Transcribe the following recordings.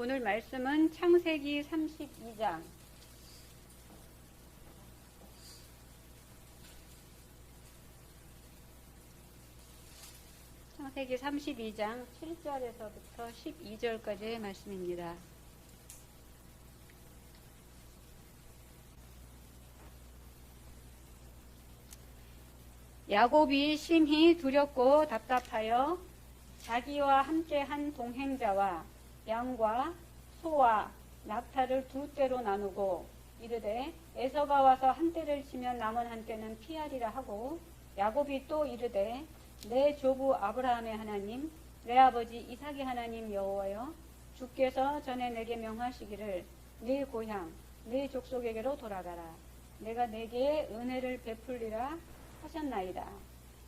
오늘 말씀은 창세기 32장 창세기 32장 7절에서부터 12절까지의 말씀입니다. 야곱이 심히 두렵고 답답하여 자기와 함께한 동행자와 양과 소와 낙타를 두 떼로 나누고 이르되 에서가 와서 한 떼를 치면 남은 한 떼는 피하리라 하고, 야곱이 또 이르되 내 조부 아브라함의 하나님 내 아버지 이삭의 하나님 여호와여, 주께서 전에 내게 명하시기를 네 고향 네 족속에게로 돌아가라. 내가 내게 은혜를 베풀리라 하셨나이다.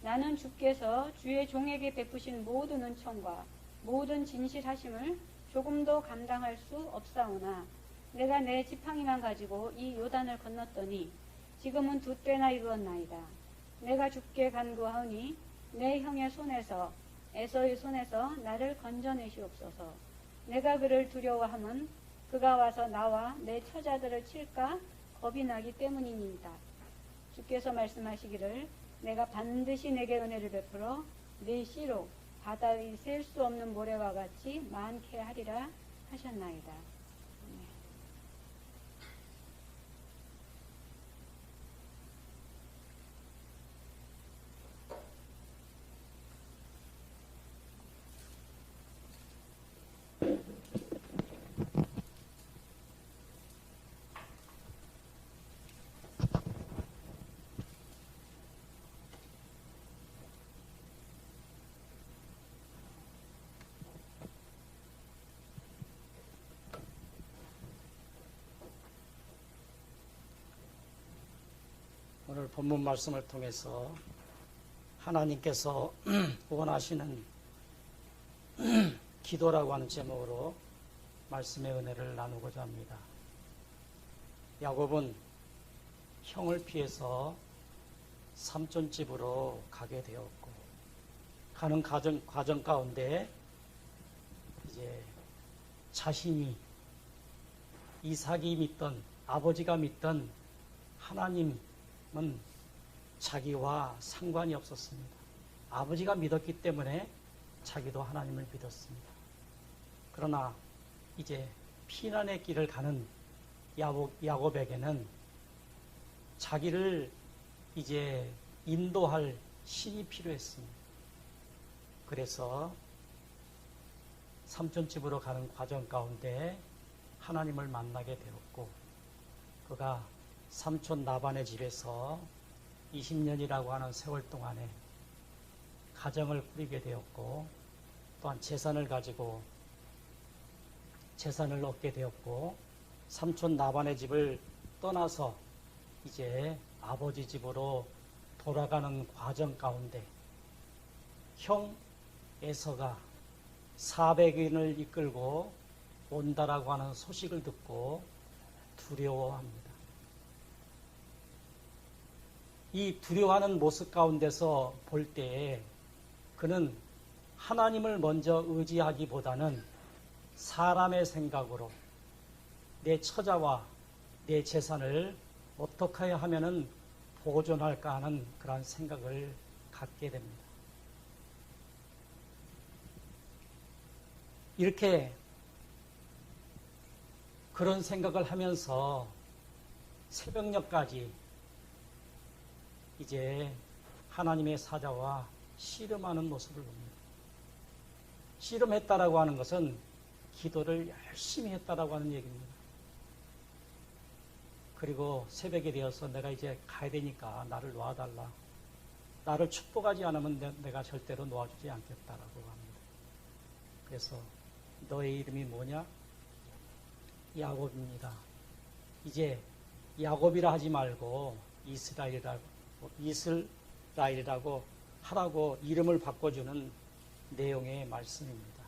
나는 주께서 주의 종에게 베푸신 모든 은총과 모든 진실하심을 조금도 감당할 수 없사오나, 내가 내 지팡이만 가지고 이 요단을 건넜더니 지금은 두 때나 이루었나이다. 내가 주께 간구하오니 내 형의 손에서 에서의 손에서 나를 건져내시옵소서. 내가 그를 두려워함은 그가 와서 나와 내 처자들을 칠까 겁이 나기 때문이니이다. 주께서 말씀하시기를 내가 반드시 내게 은혜를 베풀어 네 씨로 바다의 셀 수 없는 모래와 같이 많게 하리라 하셨나이다. 오늘 본문 말씀을 통해서 하나님께서 원하시는 기도라고 하는 제목으로 말씀의 은혜를 나누고자 합니다. 야곱은 형을 피해서 삼촌 집으로 가게 되었고, 가는 과정 가운데 이제 자신이 이삭이 믿던, 아버지가 믿던 하나님은 자기와 상관이 없었습니다. 아버지가 믿었기 때문에 자기도 하나님을 믿었습니다. 그러나 이제 피난의 길을 가는 야곱에게는 자기를 이제 인도할 신이 필요했습니다. 그래서 삼촌집으로 가는 과정 가운데 하나님을 만나게 되었고, 그가 삼촌 라반의 집에서 20년이라고 하는 세월 동안에 가정을 꾸리게 되었고, 또한 재산을 가지고 재산을 얻게 되었고, 삼촌 라반의 집을 떠나서 이제 아버지 집으로 돌아가는 과정 가운데 형 에서가 400인을 이끌고 온다라고 하는 소식을 듣고 두려워합니다. 이 두려워하는 모습 가운데서 볼 때에 그는 하나님을 먼저 의지하기보다는 사람의 생각으로 내 처자와 내 재산을 어떻게 하면은 보존할까 하는 그런 생각을 갖게 됩니다. 이렇게 그런 생각을 하면서 새벽녘까지 이제 하나님의 사자와 씨름하는 모습을 봅니다. 씨름했다라고 하는 것은 기도를 열심히 했다라고 하는 얘기입니다. 그리고 새벽이 되어서 내가 이제 가야 되니까 나를 놓아달라. 나를 축복하지 않으면 내가 절대로 놓아주지 않겠다라고 합니다. 그래서 너의 이름이 뭐냐? 야곱입니다. 이제 야곱이라 하지 말고 이스라엘이라고 하라고 이름을 바꿔주는 내용의 말씀입니다.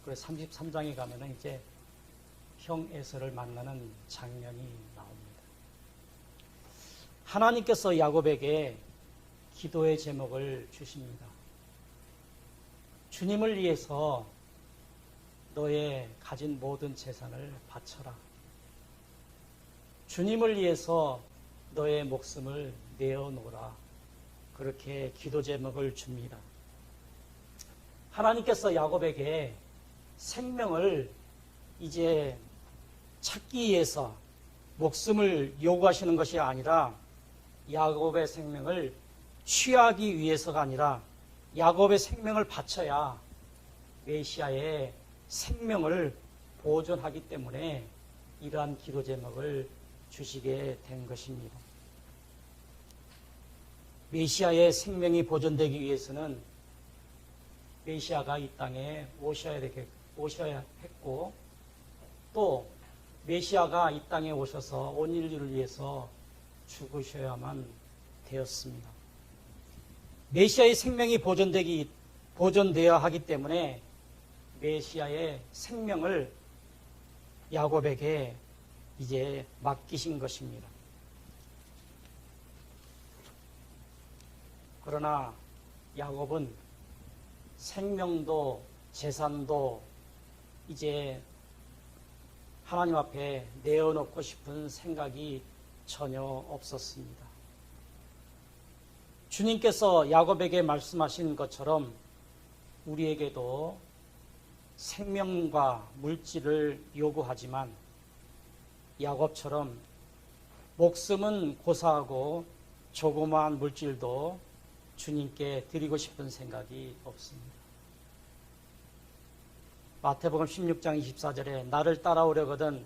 그래서 33장에 가면은 이제 형 에서를 만나는 장면이 나옵니다. 하나님께서 야곱에게 기도의 제목을 주십니다. 주님을 위해서 너의 가진 모든 재산을 바쳐라. 주님을 위해서 너의 목숨을 내어놓으라. 그렇게 기도 제목을 줍니다. 하나님께서 야곱에게 생명을 이제 찾기 위해서 목숨을 요구하시는 것이 아니라 야곱의 생명을 취하기 위해서가 아니라 야곱의 생명을 바쳐야 메시아의 생명을 보존하기 때문에 이러한 기도 제목을 주시게 된 것입니다. 메시아의 생명이 보존되기 위해서는 메시아가 이 땅에 오셔야 했고, 또 메시아가 이 땅에 오셔서 온 인류를 위해서 죽으셔야만 되었습니다. 메시아의 생명이 보존되어야 하기 때문에 메시아의 생명을 야곱에게 이제 맡기신 것입니다. 그러나 야곱은 생명도 재산도 이제 하나님 앞에 내어놓고 싶은 생각이 전혀 없었습니다. 주님께서 야곱에게 말씀하신 것처럼 우리에게도 생명과 물질을 요구하지만 야곱처럼 목숨은 고사하고 조그마한 물질도 주님께 드리고 싶은 생각이 없습니다. 마태복음 16장 24절에 나를 따라오려거든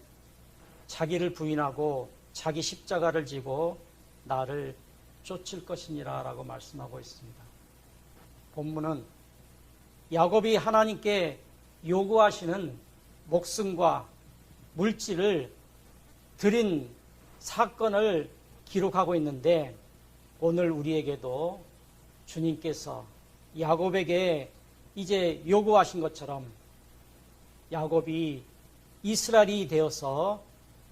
자기를 부인하고 자기 십자가를 지고 나를 쫓을 것이니라 라고 말씀하고 있습니다. 본문은 야곱이 하나님께 요구하시는 목숨과 물질을 드린 사건을 기록하고 있는데, 오늘 우리에게도 주님께서 야곱에게 이제 요구하신 것처럼 야곱이 이스라엘이 되어서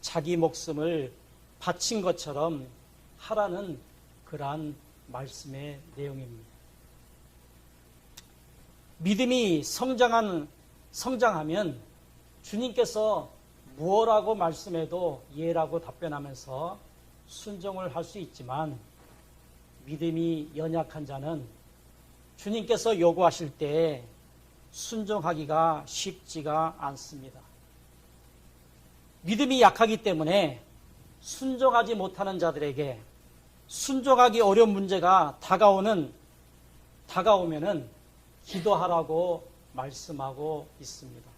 자기 목숨을 바친 것처럼 하라는 그러한 말씀의 내용입니다. 믿음이 성장하면 주님께서 무엇라고 말씀해도 예라고 답변하면서 순종을 할 수 있지만, 믿음이 연약한 자는 주님께서 요구하실 때 순종하기가 쉽지가 않습니다. 믿음이 약하기 때문에 순종하지 못하는 자들에게 순종하기 어려운 문제가 다가오면은 기도하라고 말씀하고 있습니다.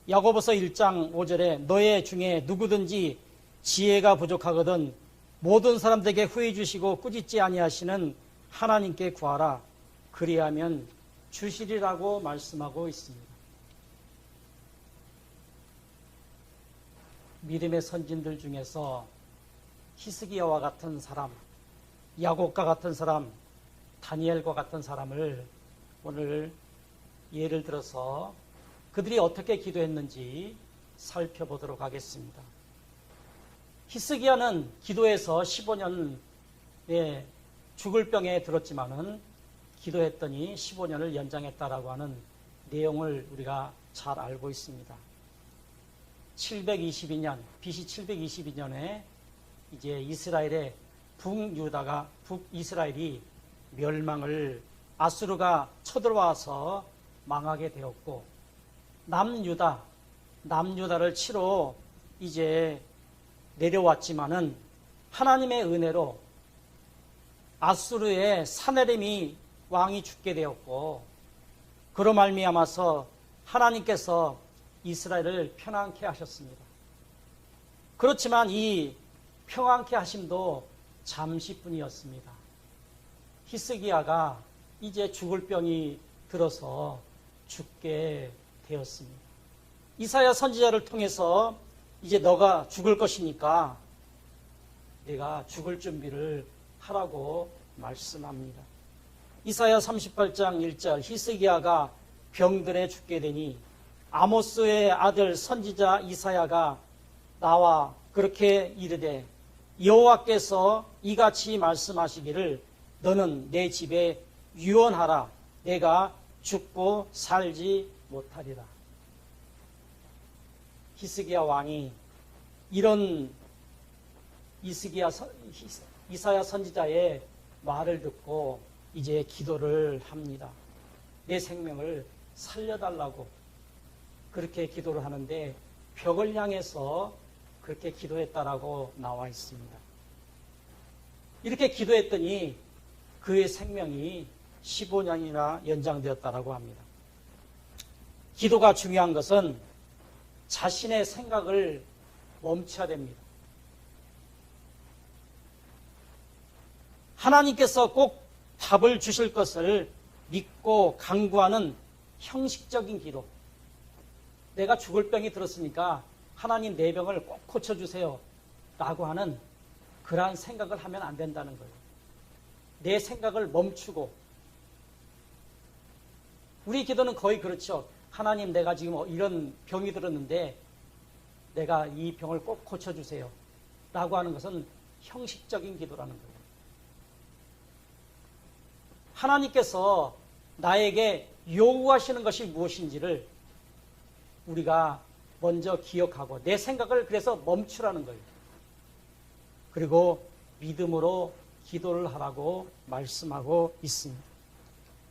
야고보서 1장 5절에 너의 중에 누구든지 지혜가 부족하거든 모든 사람들에게 후히 주시고 꾸짖지 아니하시는 하나님께 구하라. 그리하면 주시리라고 말씀하고 있습니다. 믿음의 선진들 중에서 히스기야와 같은 사람, 야곱과 같은 사람, 다니엘과 같은 사람을 오늘 예를 들어서 그들이 어떻게 기도했는지 살펴보도록 하겠습니다. 히스기야는 기도해서 15년에 죽을 병에 들었지만은 기도했더니 15년을 연장했다라고 하는 내용을 우리가 잘 알고 있습니다. 722년, BC 722년에 이제 이스라엘의 북이스라엘이 멸망을 아수르가 쳐들어와서 망하게 되었고, 남유다를 치러 이제 내려왔지만은 하나님의 은혜로 아수르의 사네림이 왕이 죽게 되었고, 그로 말미암아서 하나님께서 이스라엘을 평안케 하셨습니다. 그렇지만 이 평안케 하심도 잠시뿐이었습니다. 히스기야가 이제 죽을 병이 들어서 죽게 되었습니다. 이사야 선지자를 통해서 이제 너가 죽을 것이니까 내가 죽을 준비를 하라고 말씀합니다. 이사야 38장 1절 히스기야가 병들에 죽게 되니 아모스의 아들 선지자 이사야가 나와 그렇게 이르되 여호와께서 이같이 말씀하시기를 너는 내 집에 유언하라. 내가 죽고 살지 못하리라. 히스기야 왕이 이런 이사야 선지자의 말을 듣고 이제 기도를 합니다. 내 생명을 살려달라고 그렇게 기도를 하는데 벽을 향해서 그렇게 기도했다라고 나와 있습니다. 이렇게 기도했더니 그의 생명이 15년이나 연장되었다라고 합니다. 기도가 중요한 것은 자신의 생각을 멈춰야 됩니다. 하나님께서 꼭 답을 주실 것을 믿고 간구하는 형식적인 기도. 내가 죽을 병이 들었으니까 하나님 내 병을 꼭 고쳐주세요 라고 하는 그러한 생각을 하면 안 된다는 거예요. 내 생각을 멈추고, 우리 기도는 거의 그렇죠. 하나님, 내가 지금 이런 병이 들었는데 내가 이 병을 꼭 고쳐주세요 라고 하는 것은 형식적인 기도라는 거예요. 하나님께서 나에게 요구하시는 것이 무엇인지를 우리가 먼저 기억하고 내 생각을 그래서 멈추라는 거예요. 그리고 믿음으로 기도를 하라고 말씀하고 있습니다.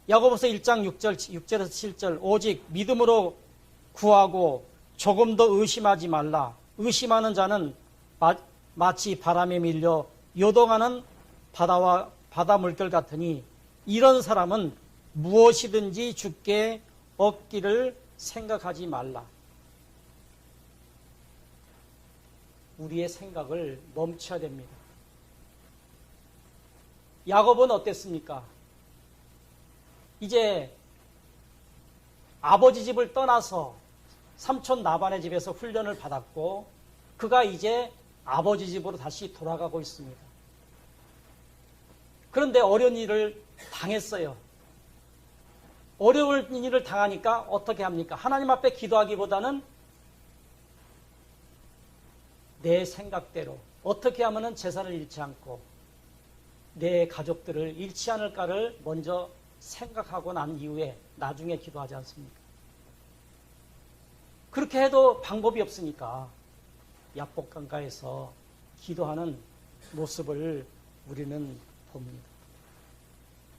야고보서 1장 6절에서 7절 오직 믿음으로 구하고 조금 더 의심하지 말라. 의심하는 자는 마치 바람에 밀려 요동하는 바다 물결 같으니 이런 사람은 무엇이든지 주께 얻기를 생각하지 말라. 우리의 생각을 멈춰야 됩니다. 야곱은 어땠습니까? 이제 아버지 집을 떠나서 삼촌 라반의 집에서 훈련을 받았고 그가 이제 아버지 집으로 다시 돌아가고 있습니다. 그런데 어려운 일을 당했어요. 어려운 일을 당하니까 어떻게 합니까? 하나님 앞에 기도하기보다는 내 생각대로 어떻게 하면 재산을 잃지 않고 내 가족들을 잃지 않을까를 먼저 생각하고 난 이후에 나중에 기도하지 않습니까? 그렇게 해도 방법이 없으니까 야복강가에서 기도하는 모습을 우리는 봅니다.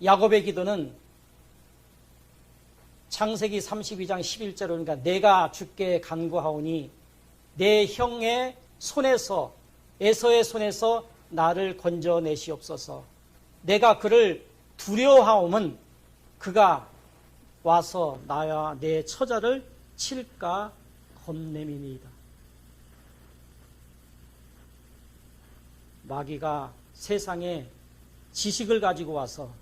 야곱의 기도는 창세기 32장 11절로 그러니까 내가 주께 간구하오니 내 형의 손에서 에서의 손에서 나를 건져내시옵소서. 내가 그를 두려워하오면 그가 와서 나와 내 처자를 칠까 겁냄이니이다. 마귀가 세상에 지식을 가지고 와서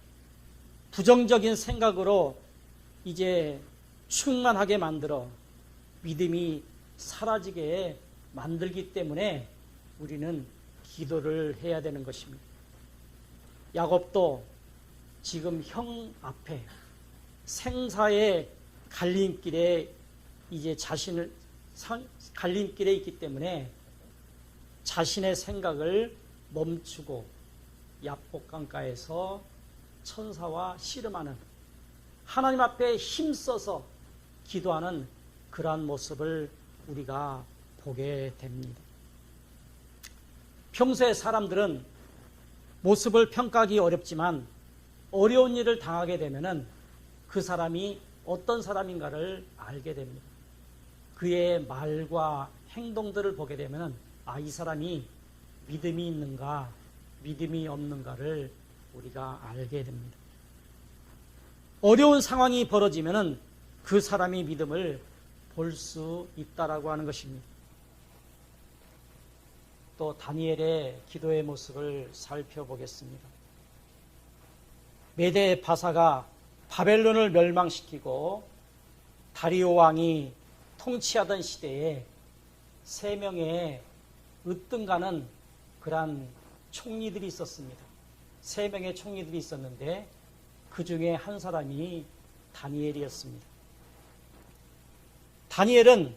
부정적인 생각으로 이제 충만하게 만들어 믿음이 사라지게 만들기 때문에 우리는 기도를 해야 되는 것입니다. 야곱도 지금 형 앞에 생사의 갈림길에 이제 갈림길에 있기 때문에 자신의 생각을 멈추고 야복강가에서 천사와 씨름하는 하나님 앞에 힘써서 기도하는 그러한 모습을 우리가 보게 됩니다. 평소에 사람들은 모습을 평가하기 어렵지만 어려운 일을 당하게 되면은 그 사람이 어떤 사람인가를 알게 됩니다. 그의 말과 행동들을 보게 되면은 이 사람이 믿음이 있는가, 믿음이 없는가를 우리가 알게 됩니다. 어려운 상황이 벌어지면은 그 사람이 믿음을 볼 수 있다라고 하는 것입니다. 또 다니엘의 기도의 모습을 살펴보겠습니다. 메대 바사가 바벨론을 멸망시키고 다리오 왕이 통치하던 시대에 3명의 으뜸가는 그러한 총리들이 있었습니다. 3명의 총리들이 있었는데 그 중에 한 사람이 다니엘이었습니다. 다니엘은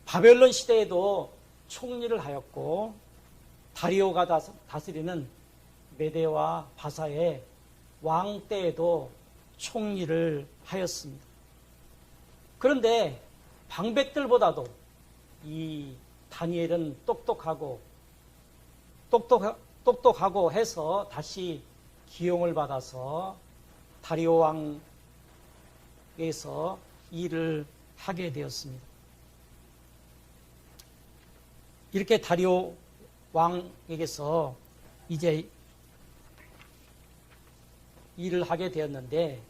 바벨론 시대에도 총리를 하였고 다리오가 다스리는 메대와 바사의 왕 때에도 총리를 하였습니다. 그런데 방백들보다도 이 다니엘은 똑똑하고 해서 다시 기용을 받아서 다리오 왕에서 일을 하게 되었습니다. 이렇게 다리오 왕에게서 이제 일을 하게 되었는데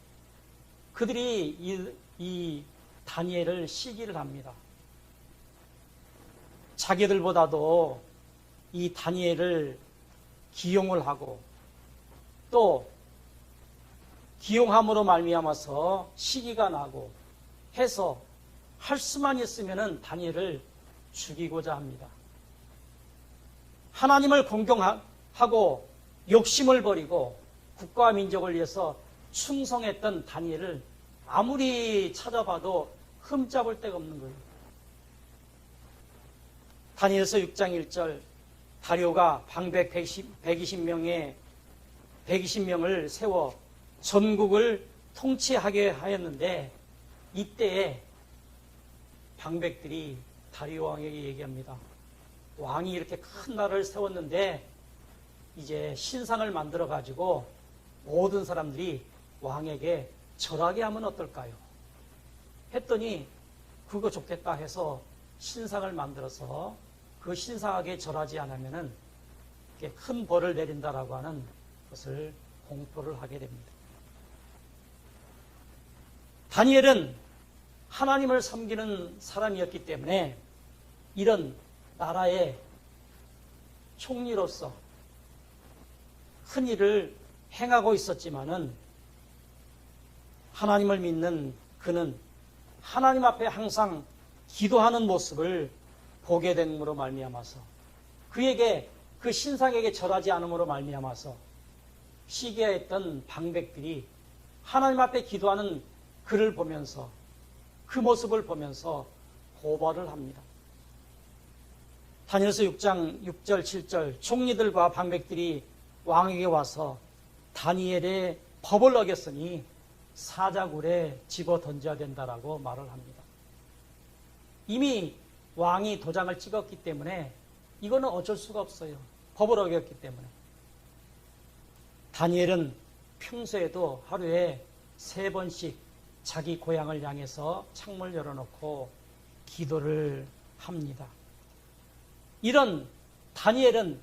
그들이 이 다니엘을 시기를 합니다. 자기들보다도 이 다니엘을 기용을 하고 또 기용함으로 말미암아서 시기가 나고 해서 할 수만 있으면은 다니엘을 죽이고자 합니다. 하나님을 공경하고 욕심을 버리고 국가와 민족을 위해서 충성했던 다니엘을 아무리 찾아봐도 흠잡을 데가 없는 거예요. 다니엘서 6장 1절 다리오가 방백 120명을 세워 전국을 통치하게 하였는데 이때에 방백들이 다리오 왕에게 얘기합니다. 왕이 이렇게 큰 나라를 세웠는데 이제 신상을 만들어 가지고 모든 사람들이 왕에게 절하게 하면 어떨까요? 했더니 그거 좋겠다 해서 신상을 만들어서 그 신상에게 절하지 않으면은 큰 벌을 내린다라고 하는 것을 공포를 하게 됩니다. 다니엘은 하나님을 섬기는 사람이었기 때문에 이런 나라의 총리로서 큰 일을 행하고 있었지만은 하나님을 믿는 그는 하나님 앞에 항상 기도하는 모습을 보게 됨으로 말미암아서 그에게 그 신상에게 절하지 않음으로 말미암아서 시기했던 방백들이 하나님 앞에 기도하는 그를 보면서 그 모습을 보면서 고발을 합니다. 다니엘서 6장 6절 7절 총리들과 방백들이 왕에게 와서 다니엘의 법을 어겼으니 사자굴에 집어 던져야 된다라고 말을 합니다. 이미 왕이 도장을 찍었기 때문에 이거는 어쩔 수가 없어요. 법을 어겼기 때문에. 다니엘은 평소에도 하루에 3번씩 자기 고향을 향해서 창문을 열어놓고 기도를 합니다. 이런 다니엘은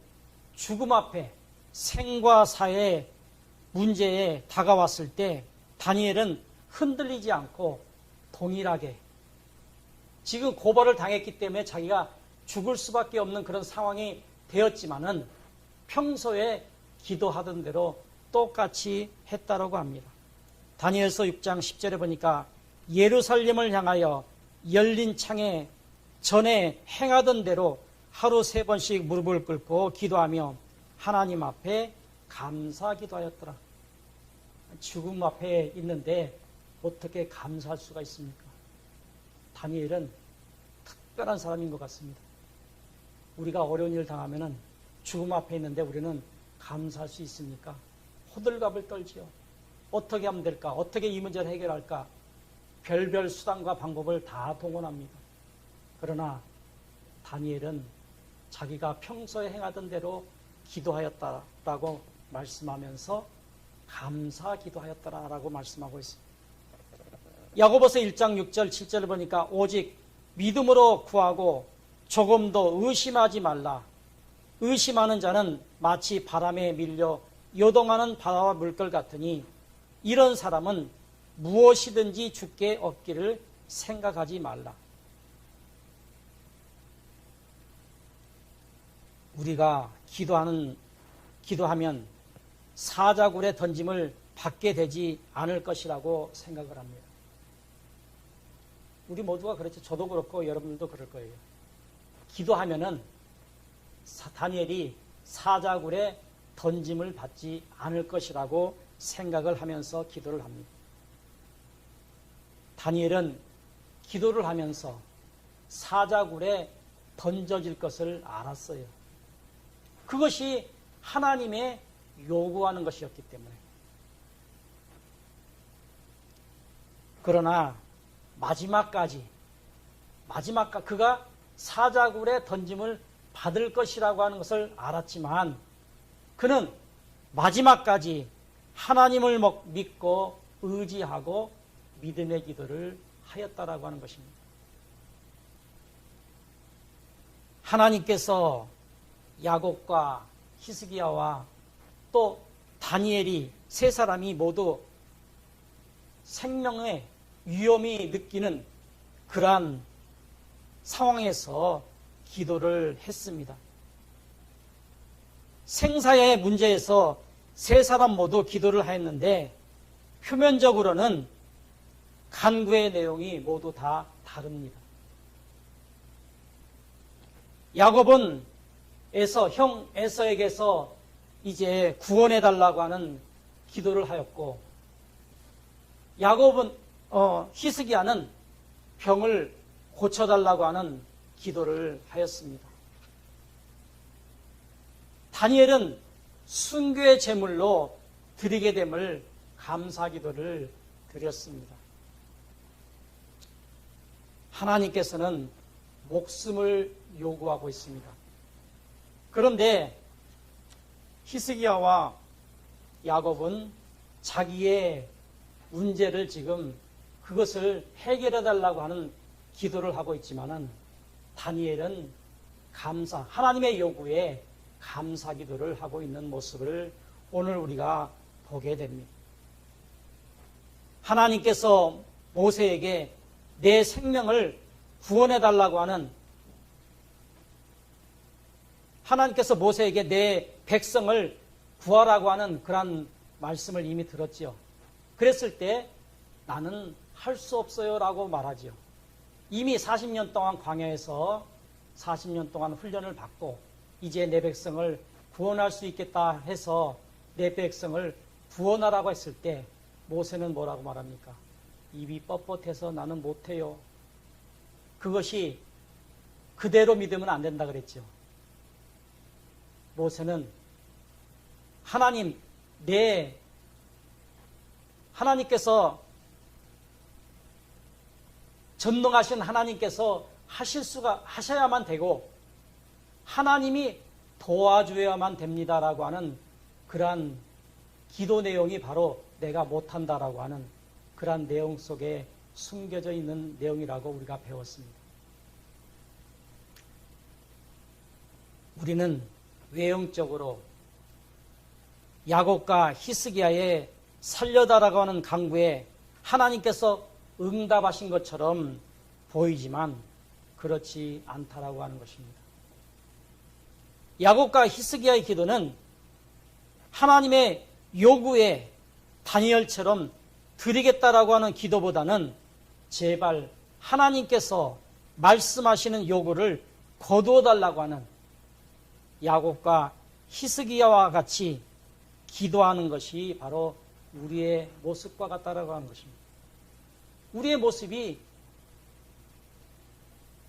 죽음 앞에 생과 사의 문제에 다가왔을 때 다니엘은 흔들리지 않고 동일하게 지금 고발을 당했기 때문에 자기가 죽을 수밖에 없는 그런 상황이 되었지만은 평소에 기도하던 대로 똑같이 했다라고 합니다. 다니엘서 6장 10절에 보니까 예루살렘을 향하여 열린 창에 전에 행하던 대로 하루 3번씩 무릎을 꿇고 기도하며 하나님 앞에 감사 기도하였더라. 죽음 앞에 있는데 어떻게 감사할 수가 있습니까? 다니엘은 특별한 사람인 것 같습니다. 우리가 어려운 일을 당하면은 죽음 앞에 있는데 우리는 감사할 수 있습니까? 호들갑을 떨지요. 어떻게 하면 될까? 어떻게 이 문제를 해결할까? 별별 수단과 방법을 다 동원합니다. 그러나 다니엘은 자기가 평소에 행하던 대로 기도하였다라고 말씀하면서 감사 기도하였다라고 말씀하고 있습니다. 야고보서 1장 6절 7절을 보니까 오직 믿음으로 구하고 조금도 의심하지 말라. 의심하는 자는 마치 바람에 밀려 요동하는 바다와 물결 같으니 이런 사람은 무엇이든지 주께 얻기를 생각하지 말라. 우리가 기도하면 사자굴에 던짐을 받게 되지 않을 것이라고 생각을 합니다. 우리 모두가 그렇죠. 저도 그렇고 여러분들도 그럴 거예요. 기도하면은 다니엘이 사자굴에 던짐을 받지 않을 것이라고 생각을 하면서 기도를 합니다. 다니엘은 기도를 하면서 사자굴에 던져질 것을 알았어요. 그것이 하나님의 요구하는 것이었기 때문에. 그러나 마지막까지 그가 사자굴에 던짐을 받을 것이라고 하는 것을 알았지만 그는 마지막까지 하나님을 믿고 의지하고 믿음의 기도를 하였다라고 하는 것입니다. 하나님께서 야곱과 히스기야와 또 다니엘이 세 사람이 모두 생명의 위험이 느끼는 그러한 상황에서 기도를 했습니다. 생사의 문제에서 세 사람 모두 기도를 하였는데 표면적으로는 간구의 내용이 모두 다 다릅니다. 야곱은 형 에서에게서 이제 구원해달라고 하는 기도를 하였고, 히스기야는 병을 고쳐달라고 하는 기도를 하였습니다. 다니엘은 순교의 제물로 드리게 됨을 감사 기도를 드렸습니다. 하나님께서는 목숨을 요구하고 있습니다. 그런데 히스기야와 야곱은 자기의 문제를 지금 그것을 해결해 달라고 하는 기도를 하고 있지만은 다니엘은 하나님의 요구에 감사 기도를 하고 있는 모습을 오늘 우리가 보게 됩니다. 하나님께서 모세에게 내 생명을 구원해 달라고 하는, 하나님께서 모세에게 내 백성을 구하라고 하는 그런 말씀을 이미 들었지요. 그랬을 때 나는 할 수 없어요 라고 말하지요. 이미 40년 동안 광야에서 40년 동안 훈련을 받고 이제 내 백성을 구원할 수 있겠다 해서 내 백성을 구원하라고 했을 때 모세는 뭐라고 말합니까? 입이 뻣뻣해서 나는 못해요. 그것이 그대로 믿으면 안 된다 그랬죠. 모세는 하나님께서 전능하신 하나님께서 하셔야만 되고 하나님이 도와줘야만 됩니다라고 하는 그러한 기도 내용이 바로 내가 못한다라고 하는 그러한 내용 속에 숨겨져 있는 내용이라고 우리가 배웠습니다. 우리는 외형적으로 야곱과 히스기야의 살려다라고 하는 강구에 하나님께서 응답하신 것처럼 보이지만 그렇지 않다라고 하는 것입니다. 야곱과 히스기야의 기도는 하나님의 요구에 다니엘처럼 드리겠다라고 하는 기도보다는 제발 하나님께서 말씀하시는 요구를 거두어 달라고 하는 야곱과 히스기야와 같이 기도하는 것이 바로 우리의 모습과 같다라고 하는 것입니다. 우리의 모습이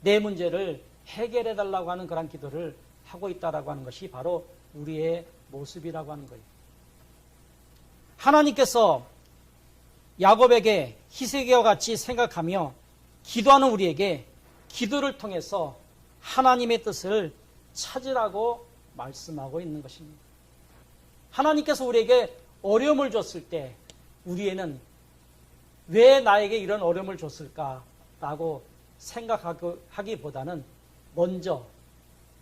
내 문제를 해결해 달라고 하는 그런 기도를 하고 있다라고 하는 것이 바로 우리의 모습이라고 하는 거예요. 하나님께서 야곱에게 히스기야와 같이 생각하며 기도하는 우리에게 기도를 통해서 하나님의 뜻을 찾으라고 말씀하고 있는 것입니다. 하나님께서 우리에게 어려움을 줬을 때 우리에는 왜 나에게 이런 어려움을 줬을까라고 생각하기보다는 먼저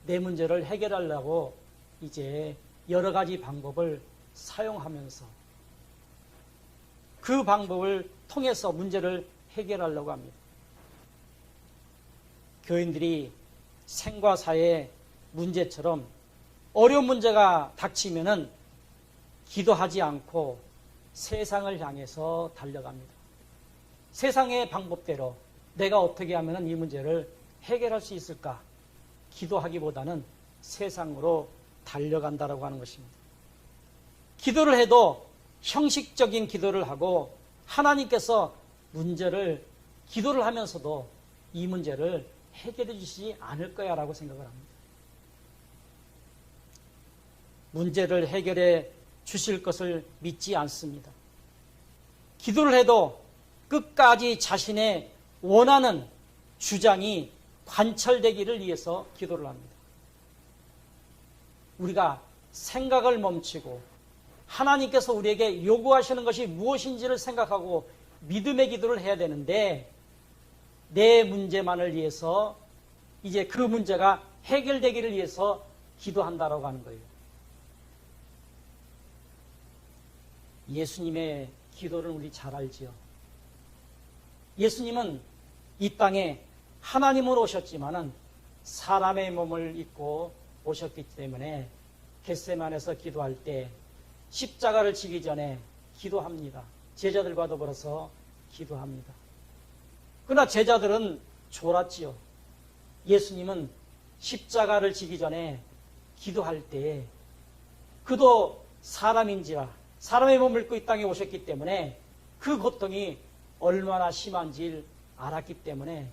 내 문제를 해결하려고 이제 여러 가지 방법을 사용하면서 그 방법을 통해서 문제를 해결하려고 합니다. 교인들이 생과 사의 문제처럼 어려운 문제가 닥치면은 기도하지 않고 세상을 향해서 달려갑니다. 세상의 방법대로 내가 어떻게 하면 이 문제를 해결할 수 있을까? 기도하기보다는 세상으로 달려간다라고 하는 것입니다. 기도를 해도 형식적인 기도를 하고 하나님께서 기도를 하면서도 이 문제를 해결해 주시지 않을 거야 라고 생각을 합니다. 문제를 해결해 주실 것을 믿지 않습니다. 기도를 해도 끝까지 자신의 원하는 주장이 관철되기를 위해서 기도를 합니다. 우리가 생각을 멈추고 하나님께서 우리에게 요구하시는 것이 무엇인지를 생각하고 믿음의 기도를 해야 되는데, 내 문제만을 위해서 이제 그 문제가 해결되기를 위해서 기도한다라고 하는 거예요. 예수님의 기도를 우리 잘 알지요. 예수님은 이 땅에 하나님으로 오셨지만은 사람의 몸을 입고 오셨기 때문에 겟세마네에서 기도할 때 십자가를 지기 전에 기도합니다. 제자들과 더불어서 기도합니다. 그러나 제자들은 졸았지요. 예수님은 십자가를 지기 전에 기도할 때에 그도 사람인지라 사람의 몸을 입고 이 땅에 오셨기 때문에 그 고통이 얼마나 심한지를 알았기 때문에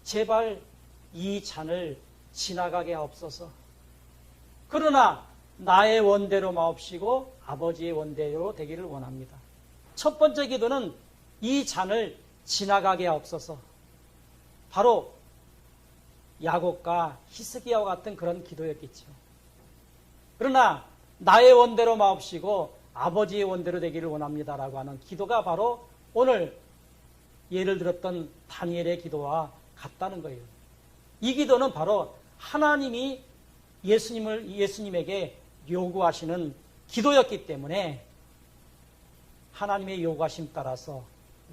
제발 이 잔을 지나가게 하옵소서. 그러나 나의 원대로 마옵시고 아버지의 원대로 되기를 원합니다. 첫 번째 기도는 이 잔을 지나가게 하옵소서. 바로 야곱과 히스기야와 같은 그런 기도였겠죠. 그러나 나의 원대로 마옵시고 아버지의 원대로 되기를 원합니다라고 하는 기도가 바로 오늘 예를 들었던 다니엘의 기도와 같다는 거예요. 이 기도는 바로 하나님이 예수님에게 요구하시는 기도였기 때문에 하나님의 요구하심 따라서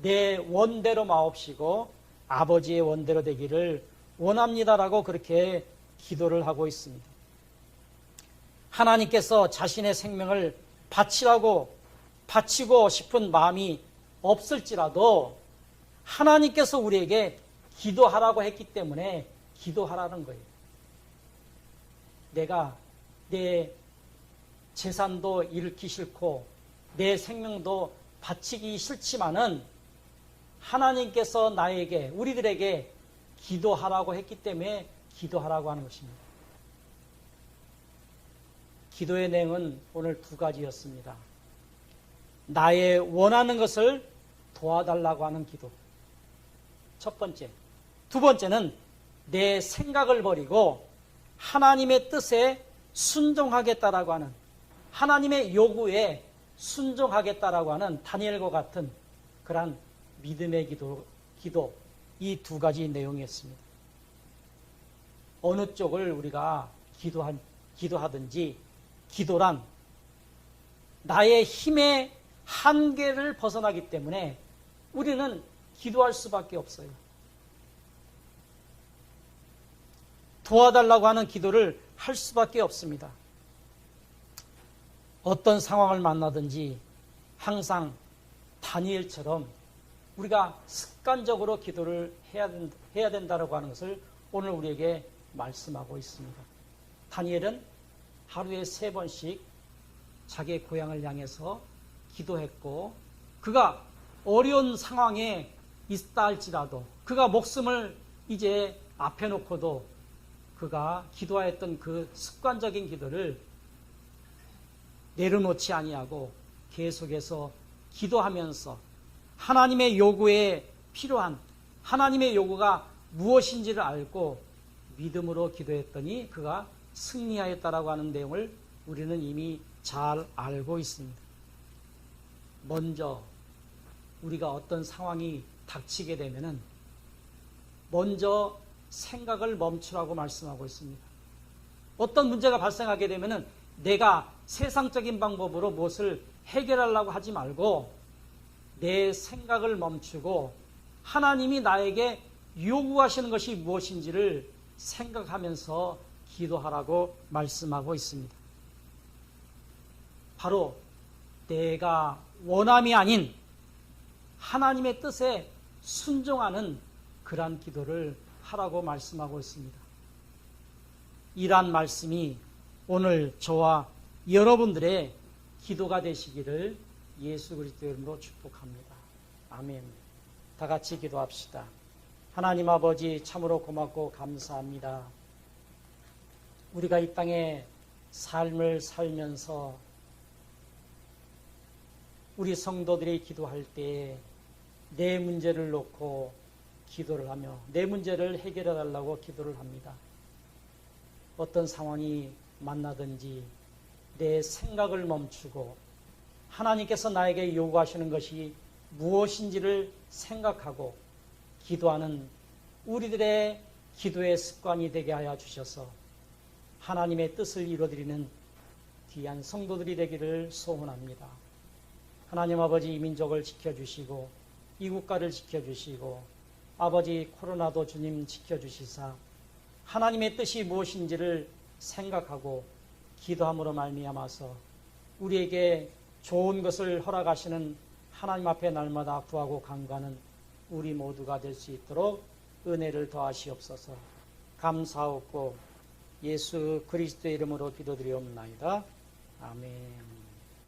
내 원대로 마옵시고 아버지의 원대로 되기를 원합니다라고 그렇게 기도를 하고 있습니다. 하나님께서 자신의 생명을 바치고 싶은 마음이 없을지라도 하나님께서 우리에게 기도하라고 했기 때문에 기도하라는 거예요. 내가 내 재산도 잃기 싫고 내 생명도 바치기 싫지만은 하나님께서 나에게, 우리들에게 기도하라고 했기 때문에 기도하라고 하는 것입니다. 기도의 내용은 오늘 두 가지였습니다. 나의 원하는 것을 도와달라고 하는 기도. 첫 번째. 두 번째는 내 생각을 버리고 하나님의 뜻에 순종하겠다라고 하는, 하나님의 요구에 순종하겠다라고 하는 다니엘과 같은 그러한 믿음의 기도, 이 두 가지 내용이었습니다. 어느 쪽을 우리가 기도하든지 기도란 나의 힘의 한계를 벗어나기 때문에 우리는 기도할 수밖에 없어요. 도와달라고 하는 기도를 할 수밖에 없습니다. 어떤 상황을 만나든지 항상 다니엘처럼 우리가 습관적으로 기도를 해야 된다고 하는 것을 오늘 우리에게 말씀하고 있습니다. 다니엘은 하루에 3번씩 자기의 고향을 향해서 기도했고, 그가 어려운 상황에 있다 할지라도, 그가 목숨을 이제 앞에 놓고도 그가 기도하였던 그 습관적인 기도를 내려놓지 아니하고 계속해서 기도하면서 하나님의 요구에 필요한, 하나님의 요구가 무엇인지를 알고 믿음으로 기도했더니 그가 승리하였다라고 하는 내용을 우리는 이미 잘 알고 있습니다. 먼저 우리가 어떤 상황이 닥치게 되면은 먼저 생각을 멈추라고 말씀하고 있습니다. 어떤 문제가 발생하게 되면은 내가 세상적인 방법으로 무엇을 해결하려고 하지 말고 내 생각을 멈추고 하나님이 나에게 요구하시는 것이 무엇인지를 생각하면서 기도하라고 말씀하고 있습니다. 바로 내가 원함이 아닌 하나님의 뜻에 순종하는 그러한 기도를 하라고 말씀하고 있습니다. 이러한 말씀이 오늘 저와 여러분들의 기도가 되시기를 예수 그리스도의 이름으로 축복합니다. 아멘. 다 같이 기도합시다. 하나님 아버지, 참으로 고맙고 감사합니다. 우리가 이 땅에 삶을 살면서 우리 성도들이 기도할 때 내 문제를 놓고 기도를 하며 내 문제를 해결해 달라고 기도를 합니다. 어떤 상황이 만나든지 내 생각을 멈추고 하나님께서 나에게 요구하시는 것이 무엇인지를 생각하고 기도하는 우리들의 기도의 습관이 되게 하여 주셔서 하나님의 뜻을 이루어드리는 귀한 성도들이 되기를 소원합니다. 하나님 아버지 이 민족을 지켜주시고 이 국가를 지켜주시고 아버지 코로나도 주님 지켜주시사 하나님의 뜻이 무엇인지를 생각하고 기도함으로 말미암아서 우리에게 좋은 것을 허락하시는 하나님 앞에 날마다 구하고 간구하는 우리 모두가 될 수 있도록 은혜를 더하시옵소서. 감사하옵고 예수 그리스도의 이름으로 기도드리옵나이다. 아멘.